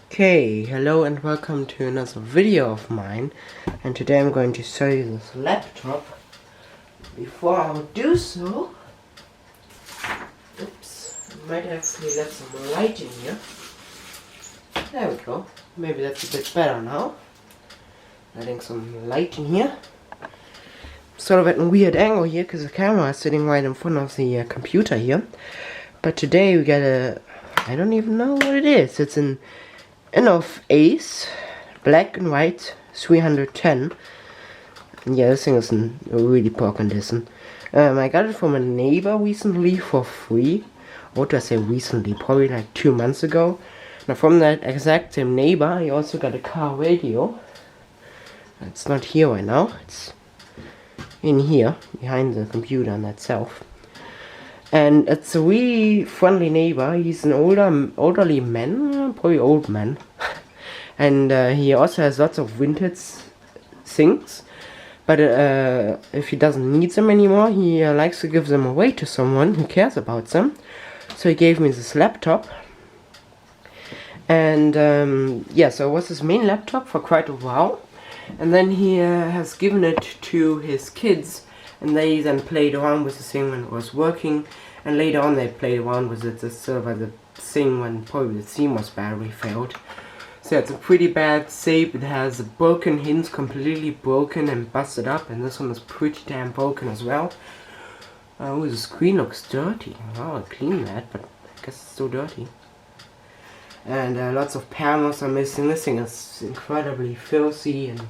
Okay, hello and welcome to another video of mine, and today I'm going to show you this laptop. Before I do so, oops, I might actually let some light in here. There we go, maybe that's a bit better now. Letting some light in here. Sort of at a weird angle here because the camera is sitting right in front of the computer here. But today we got I don't even know what it is. It's an InnovACE Black&White 310. And yeah, this thing is in really poor condition. I got it from a neighbor recently for free. What do I say recently? Probably like 2 months ago. Now from that exact same neighbor, I also got a car radio. It's not here right now. It's in here, behind the computer in itself. And it's a really friendly neighbor. He's an elderly man, probably old man. And he also has lots of vintage things. But if he doesn't need them anymore, he likes to give them away to someone who cares about them. So he gave me this laptop. And yeah, so it was his main laptop for quite a while. And then he has given it to his kids. And they then played around with the thing when it was working, and later on they played around with it sort of the thing when probably the CMOS battery failed. So it's a pretty bad shape. It has a broken hinge, completely broken and busted up, and this one is pretty damn broken as well. Oh, the screen looks dirty. Oh, I cleaned that, but I guess it's still dirty. And lots of panels are missing. This thing is incredibly filthy and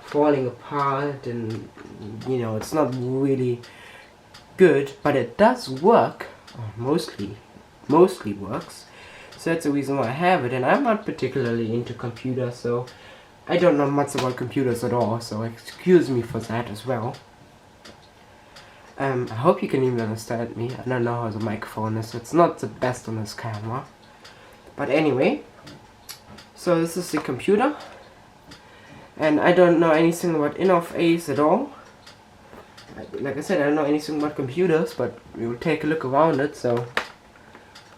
falling apart, and you know, it's not really good, but it does work, or mostly works. So that's the reason why I have it. And I'm not particularly into computers, so I don't know much about computers at all, so excuse me for that as well. I hope you can even understand me. I don't know how the microphone is. It's not the best on this camera, but anyway, so this is the computer. And I don't know anything about InnovACE at all. Like I said, I don't know anything about computers, but we will take a look around it. So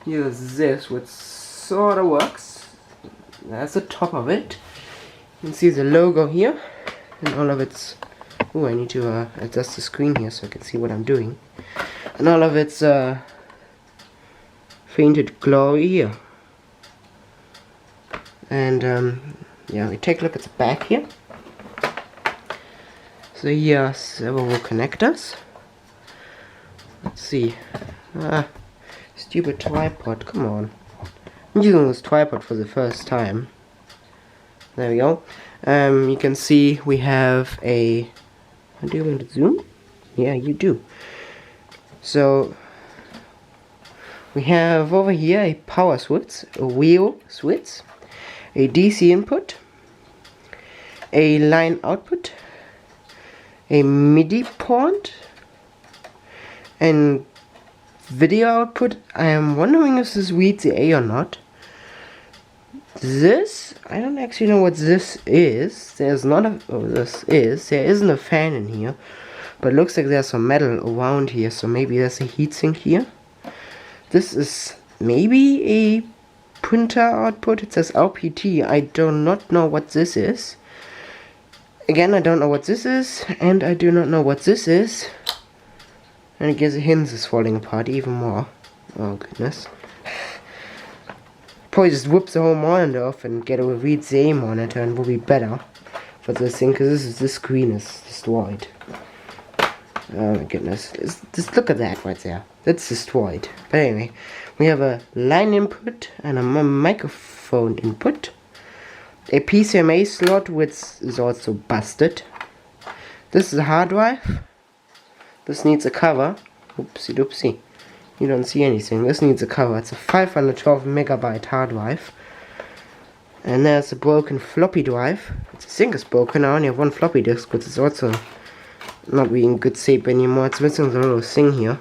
here's this, which sort of works. That's the top of it. You can see the logo here, and all of its... Oh, I need to adjust the screen here so I can see what I'm doing. And all of its fainted glory here. And yeah, we take a look at the back here. So here are several connectors. Let's see. Stupid tripod, come on. I'm using this tripod for the first time. There we go. You can see we have a... Do you want to zoom? Yeah, you do. So we have over here a power switch, a wheel switch, a DC input, a line output, a MIDI port, and video output. I am wondering if this reads the A or not. This, I don't actually know what this is. There's not a, there isn't a fan in here, but it looks like there's some metal around here, so maybe there's a heatsink here. This is maybe a printer output. It says LPT. I do not know what this is. Again, I don't know what this is, and I do not know what this is. And I guess the hinge is falling apart even more. Oh goodness. Probably just whip the whole monitor off and get a read the monitor, and will be better for this thing, because this screen is destroyed. Oh my goodness. Just look at that right there. That's destroyed. But anyway, we have a line input and a microphone input. A PCMA slot, which is also busted. This is a hard drive. This needs a cover. Oopsie doopsie. You don't see anything. This needs a cover. It's a 512 megabyte hard drive. And there's a broken floppy drive. I think it's broken. I only have one floppy disk, but it's also not really in good shape anymore. It's missing the little thing here.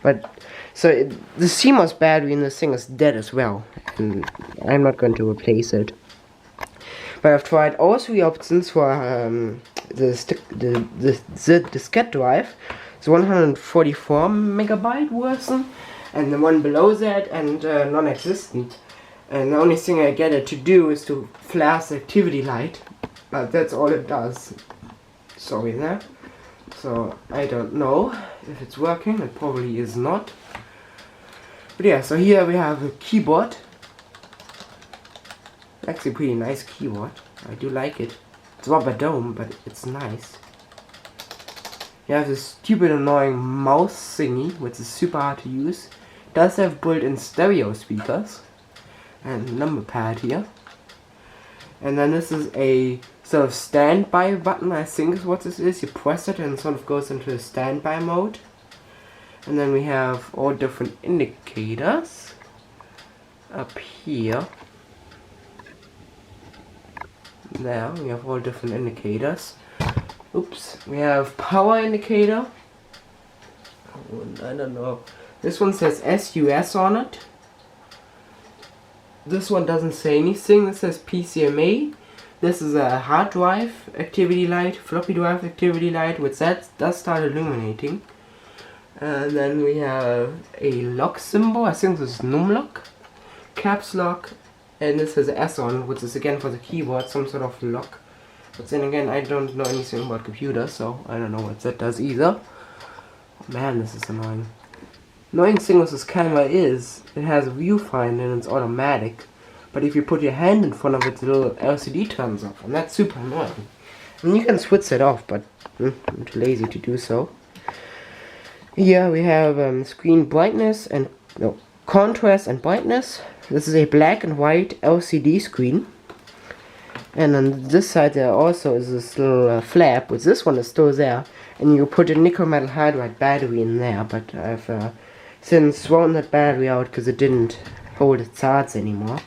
But so the CMOS battery in this thing is dead as well, and I'm not going to replace it. But I've tried all three options for the diskette drive. It's 144 megabyte version, and the one below that and non-existent. And the only thing I get it to do is to flash the activity light, but that's all it does. Sorry there. So I don't know if it's working. It probably is not. But yeah, so here we have a keyboard. Actually a pretty nice keyboard. I do like it. It's rubber dome, but it's nice. You have this stupid annoying mouse thingy, which is super hard to use. It does have built-in stereo speakers. And number pad here. And then this is a sort of standby button, I think is what this is. You press it and it sort of goes into a standby mode. And then we have all different indicators up here. There we have all different indicators. Oops, we have power indicator. I don't know. This one says SUS on it. This one doesn't say anything. This says PCMA. This is a hard drive activity light, floppy drive activity light, which that does start illuminating. And then we have a lock symbol. I think this is numlock, caps lock, and this has S on, which is again for the keyboard, some sort of lock. But then again, I don't know anything about computers, so I don't know what that does either. Oh, man, this is annoying. Annoying thing with this camera is, it has a viewfinder and it's automatic. But if you put your hand in front of it, the little LCD turns off, and that's super annoying. And you can switch it off, but I'm too lazy to do so. Here we have screen brightness and contrast and brightness. This is a black and white LCD screen. And on this side there also is this little flap, which this one is still there. And you put a nickel metal hydride battery in there, but I've since thrown that battery out because it didn't hold its charge anymore.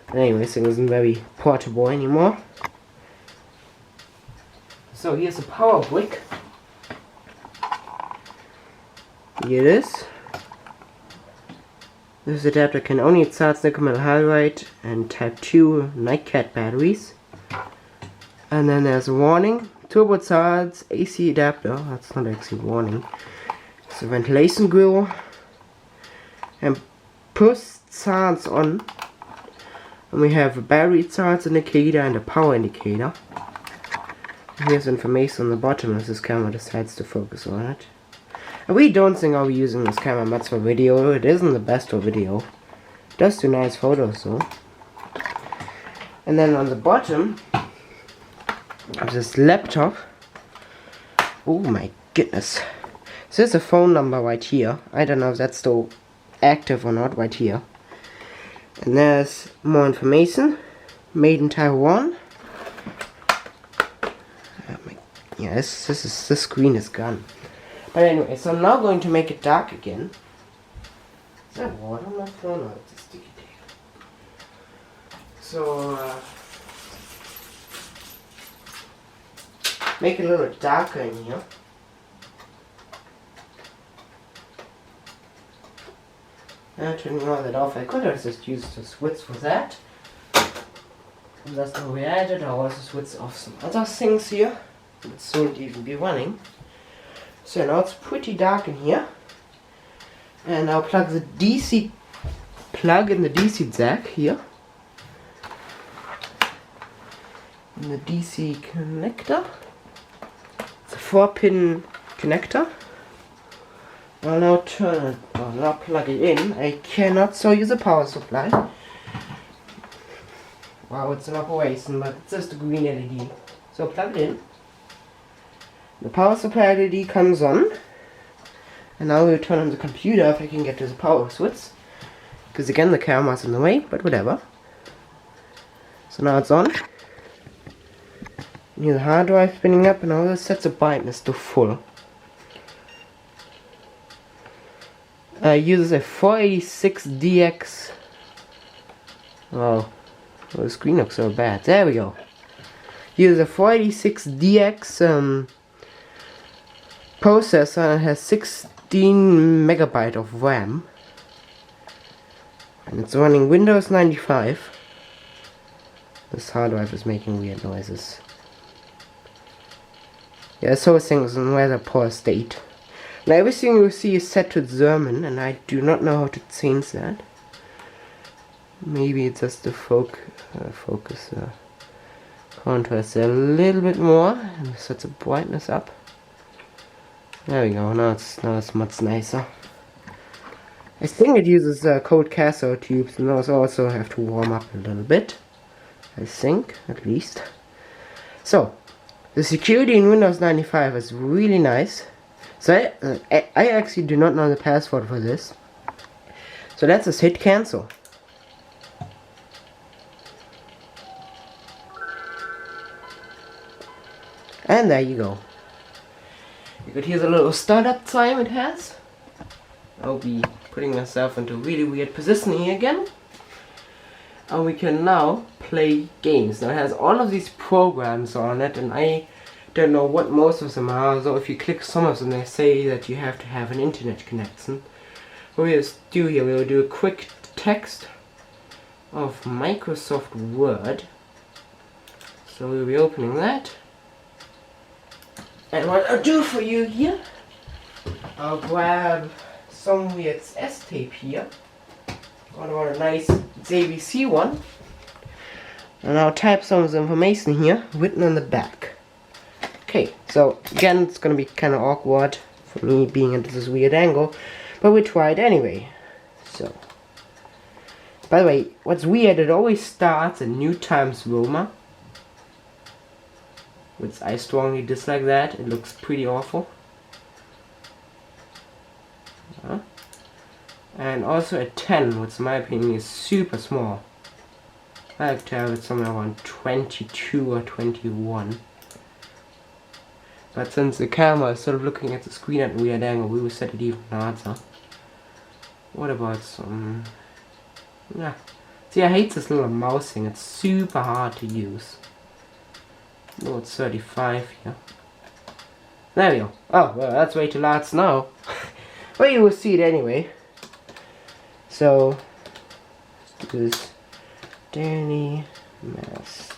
But anyway, this thing isn't very portable anymore. So here's a power brick. Here it is. This adapter can only charge nickel metal hydride and type 2 Nightcat batteries. And then there's a warning. Turbocharge AC adapter. That's not actually a warning. It's a ventilation grill. And push charge on. And we have a battery charge indicator and a power indicator. And here's information on the bottom as this camera decides to focus on it. I really don't think I'll be using this camera much for video. It isn't the best for video. It does do nice photos though. And then on the bottom of this laptop, oh my goodness, so there's a phone number right here. I don't know if that's still active or not, right here. And there's more information. Made in Taiwan. This screen is gone. But anyway, so I'm now going to make it dark again. Is that water on my phone or it's a sticky tape? So, make it a little darker in here. Turning all that off. I could have just used the switch for that. That's not we added. I also switch off some other things here. It soon even be running. So now it's pretty dark in here. And I'll plug the DC plug in the DC jack here. And the DC connector. It's a 4-pin connector. I'll now turn it, I'll now plug it in. I cannot show you the power supply. Wow, it's an operation, but it's just a green LED. So plug it in. The power supply LED comes on. And now we'll turn on the computer if I can get to the power switch. Because again the camera's in the way, but whatever. So now it's on. Here's the hard drive spinning up and all this sets the brightness to full. Uses a 486DX. Wow, the screen looks so bad. There we go. Uses a 486DX processor and has 16 megabyte of RAM. And it's running Windows 95. This hard drive is making weird noises. Yeah, this whole thing is in rather poor state. Now everything you see is set to German, and I do not know how to change that. Maybe it's just the focus contrast a little bit more, and set the brightness up. There we go. Now it's much nicer. I think it uses cold cathode tubes, and those also have to warm up a little bit. I think, at least. So, the security in Windows 95 is really nice. So I actually do not know the password for this. So let's just hit cancel. And there you go. You could hear the little startup time it has. I'll be putting myself into a really weird position here again. And we can now play games. Now it has all of these programs on it, and I don't know what most of them are. So if you click some of them, they say that you have to have an internet connection. What we'll do here, we'll do a quick text of Microsoft Word. So we'll be opening that. And what I'll do for you here, I'll grab some weird S-tape here. What about a nice JVC one? And I'll type some of the information here written on the back. Okay, so again, it's gonna be kind of awkward for me being at this weird angle, but we try it anyway. So, by the way, what's weird, it always starts in New Times Roman, which I strongly dislike that. It looks pretty awful. And also a 10, which in my opinion is super small. I like to have it somewhere around 22 or 21. But since the camera is sort of looking at the screen at a weird angle, we will set it even larger. What about some... Yeah. See, I hate this little mouse thing. It's super hard to use. Oh, it's 35 here. There we go. Oh, well, that's way too large now. But you will see it anyway. So, let's do this. Danny Master.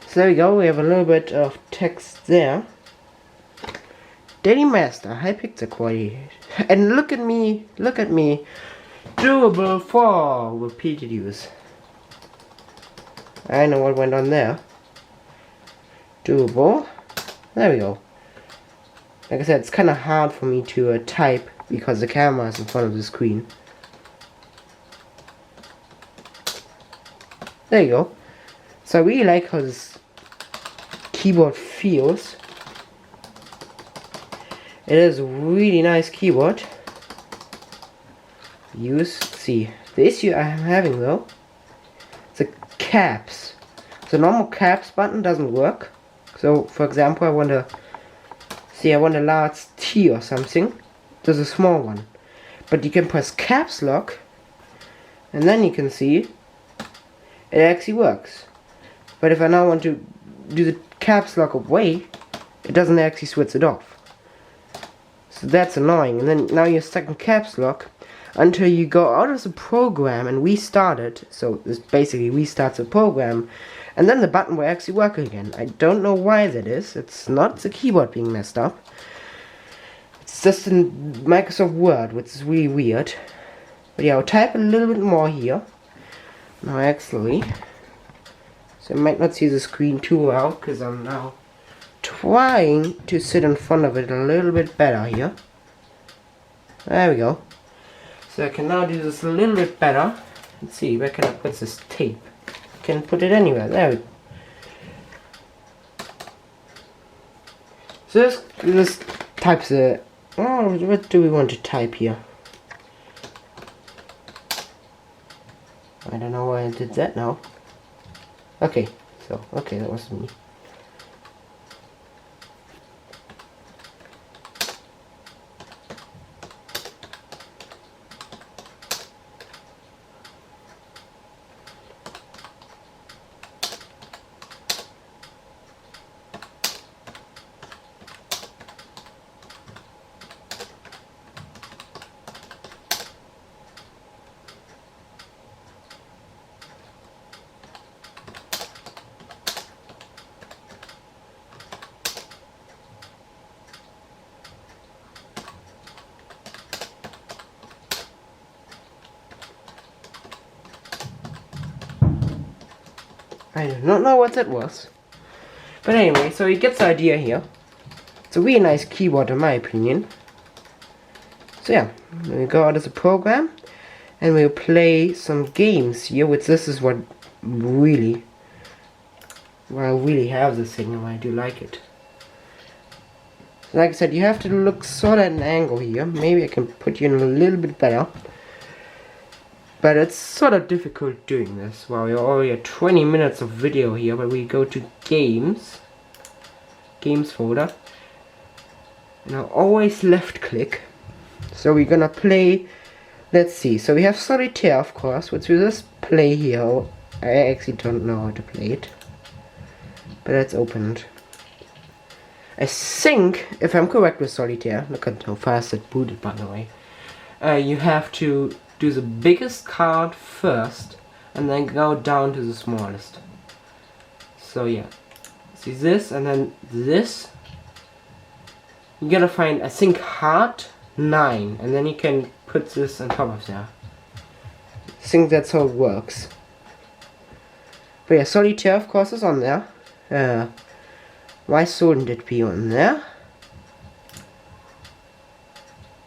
So there we go, we have a little bit of text there. Daily Master, high picture quality. And look at me, Durable for repeated use. I know what went on there. Durable. There we go. Like I said, it's kind of hard for me to type because the camera is in front of the screen. There you go. So I really like how this keyboard feels. It is a really nice keyboard. See, the issue I'm having though, the caps. The normal caps button doesn't work. So for example, I want a large T or something. There's a small one. But you can press caps lock, and then you can see it actually works. But if I now want to do the caps lock away, it doesn't actually switch it off. So that's annoying. And then now you're stuck in caps lock until you go out of the program and restart it. So this basically restarts the program, and then the button will actually work again. I don't know why that is. It's not the keyboard being messed up. It's just in Microsoft Word, which is really weird. But yeah, I'll type a little bit more here. Now actually, so you might not see the screen too well because I'm now trying to sit in front of it a little bit better here. There we go. So I can now do this a little bit better. Let's see, where can I put this tape? I can put it anywhere. There we go. So this types the... Oh, what do we want to type here? I don't know why I did that now. Okay, that was me. I do not know what that was. But anyway, so you get the idea here. It's a really nice keyboard in my opinion. So yeah, we'll go out of the program and we'll play some games here, which this is what really, why I really have this thing and why I do like it. Like I said, you have to look sort of at an angle here. Maybe I can put you in a little bit better. But it's sort of difficult doing this. Well, we're already at 20 minutes of video here, but we go to games. Games folder. And I'll always left click. So we're gonna play, let's see. So we have Solitaire, of course, which we'll just play here. I actually don't know how to play it. But let's open it. I think, if I'm correct with Solitaire, look at how fast it booted by the way. You have to do the biggest card first and then go down to the smallest. So yeah, see this and then this. You gotta find, I think, heart 9 and then you can put this on top of there. I think that's how it works. But yeah, Solitaire of course is on there. Why shouldn't it be on there?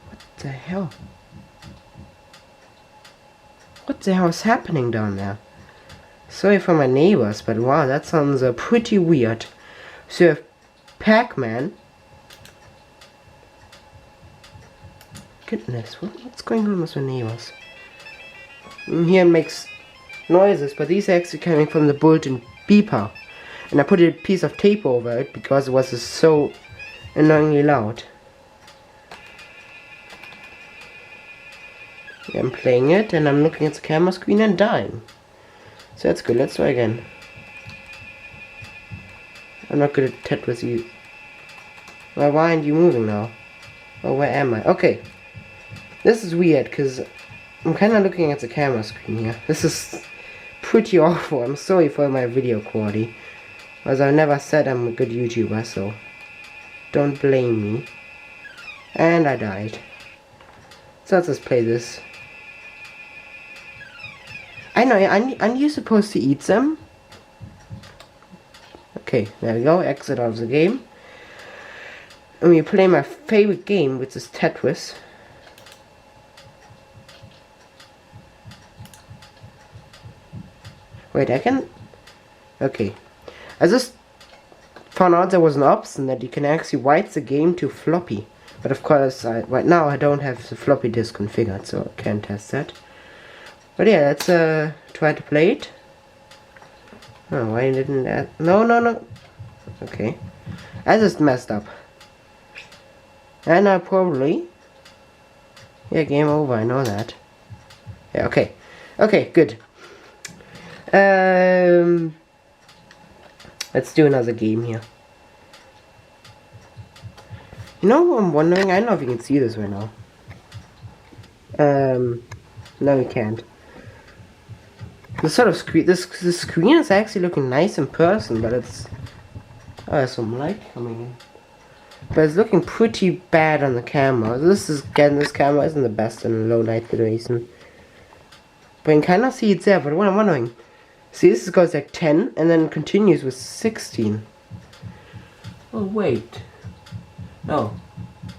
What the hell? What the hell is happening down there? Sorry for my neighbors, but wow, that sounds pretty weird. So you have Pac-Man. Goodness, what's going on with my neighbors? Here it makes noises, but these are actually coming from the built-in beeper. And I put a piece of tape over it because it was so annoyingly loud. I'm playing it and I'm looking at the camera screen and dying. So that's good, let's try again. I'm not good at Tetris either. Well, why aren't you moving now? Oh, where am I? Okay. This is weird because I'm kind of looking at the camera screen here. This is pretty awful. I'm sorry for my video quality. As I never said I'm a good YouTuber, so don't blame me. And I died. So let's just play this. I know, aren't you supposed to eat them? Okay, there we go, exit out of the game. And we play my favorite game, which is Tetris. Wait, I can... Okay. I just found out there was an option that you can actually write the game to floppy. But of course, right now I don't have the floppy disk configured, so I can't test that. But yeah, let's try to play it. Oh, why didn't that? No. Okay. I just messed up. And I probably... Yeah, game over, I know that. Yeah, okay. Okay, good. Let's do another game here. You know, I'm wondering, I don't know if you can see this right now. No you can't. The sort of screen, the screen is actually looking nice in person, but it's... Oh, there's some light coming in. But it's looking pretty bad on the camera. This camera isn't the best in low light situation. But you can kind of see it's there, but what I'm wondering... See, this goes like 10, and then continues with 16. Oh, wait. No.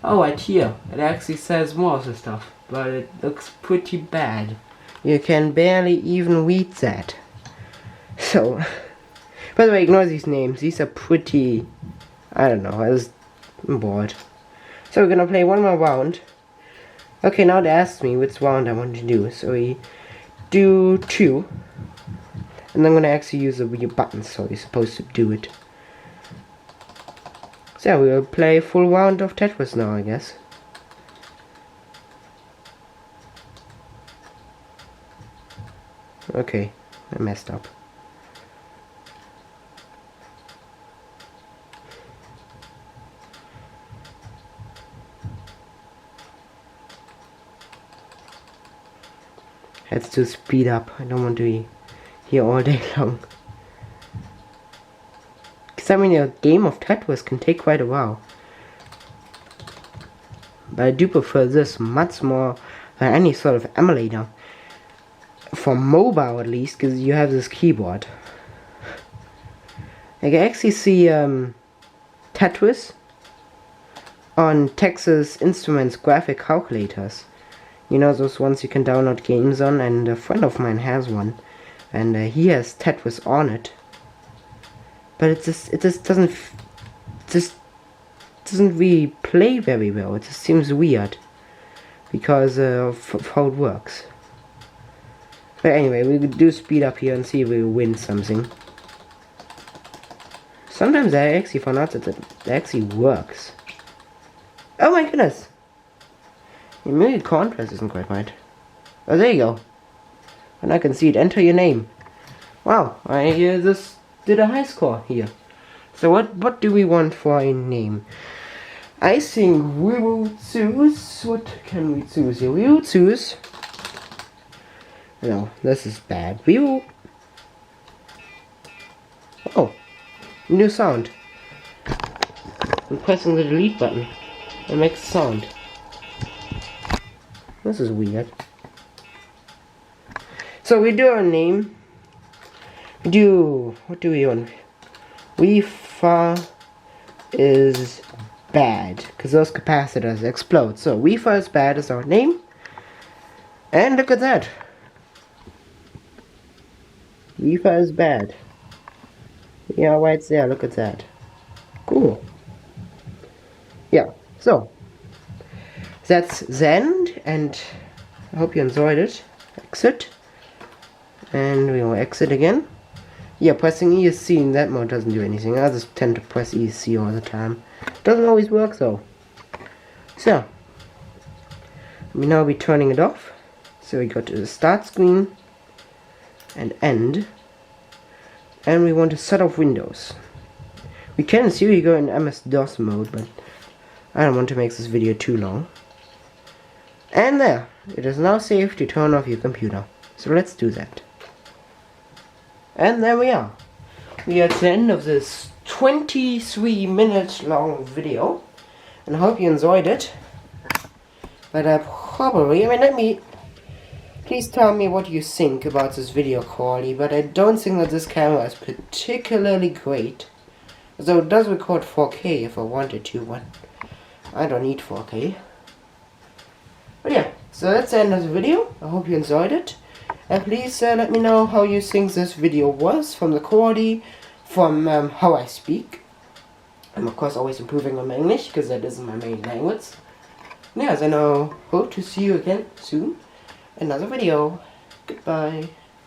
Oh, right here. It actually says more of the stuff, but it looks pretty bad. You can barely even read that. So, by the way, ignore these names. These are pretty... I don't know, I'm bored. So we're gonna play one more round. Okay, now they asked me which round I want to do. So we do 2. And I'm gonna actually use the Wii buttons, so you're supposed to do it. So yeah, we'll play a full round of Tetris now, I guess. Okay, I messed up. Let's do speed up. I don't want to be here all day long. Because I mean, a game of Tetris can take quite a while. But I do prefer this much more than any sort of emulator. For mobile at least, because you have this keyboard. I can actually see Tetris on Texas Instruments graphic calculators. You know, those ones you can download games on, and a friend of mine has one, and he has Tetris on it. But it just doesn't really play very well. It just seems weird because of how it works. But anyway, we do speed up here and see if we win something. Sometimes I actually found out that it actually works. Oh my goodness! Maybe the contrast isn't quite right. Oh, there you go. And I can see it. Enter your name. Wow, I just did a high score here. So what do we want for a name? I think we will choose. What can we choose here? We will choose. No, this is bad. We will. Oh, new sound. I'm pressing the delete button. It makes a sound. This is weird. So we do our name. What do we want? Wi-Fi is bad, because those capacitors explode. So Wi-Fi is bad is our name. And look at that. Wi-Fi is bad. Yeah, right there, look at that. Cool. Yeah, so that's the end, and I hope you enjoyed it. Exit. And we will exit again. Yeah, pressing ESC in that mode doesn't do anything. I just tend to press ESC all the time. Doesn't always work though. So, we now be turning it off. So we go to the start screen and end. And we want to set off Windows. We can see we go in MS-DOS mode, but I don't want to make this video too long. And there, it is now safe to turn off your computer. So let's do that. And there we are. We are at the end of this 23 minutes long video. And I hope you enjoyed it. But please tell me what you think about this video quality. But I don't think that this camera is particularly great. Though it does record 4K if I wanted to, but I don't need 4K. But yeah, so that's the end of the video. I hope you enjoyed it. And please let me know how you think this video was, from the quality, from how I speak. I'm of course always improving on my English, because that isn't my main language. And yes, and I hope to see you again soon. Another video. Goodbye.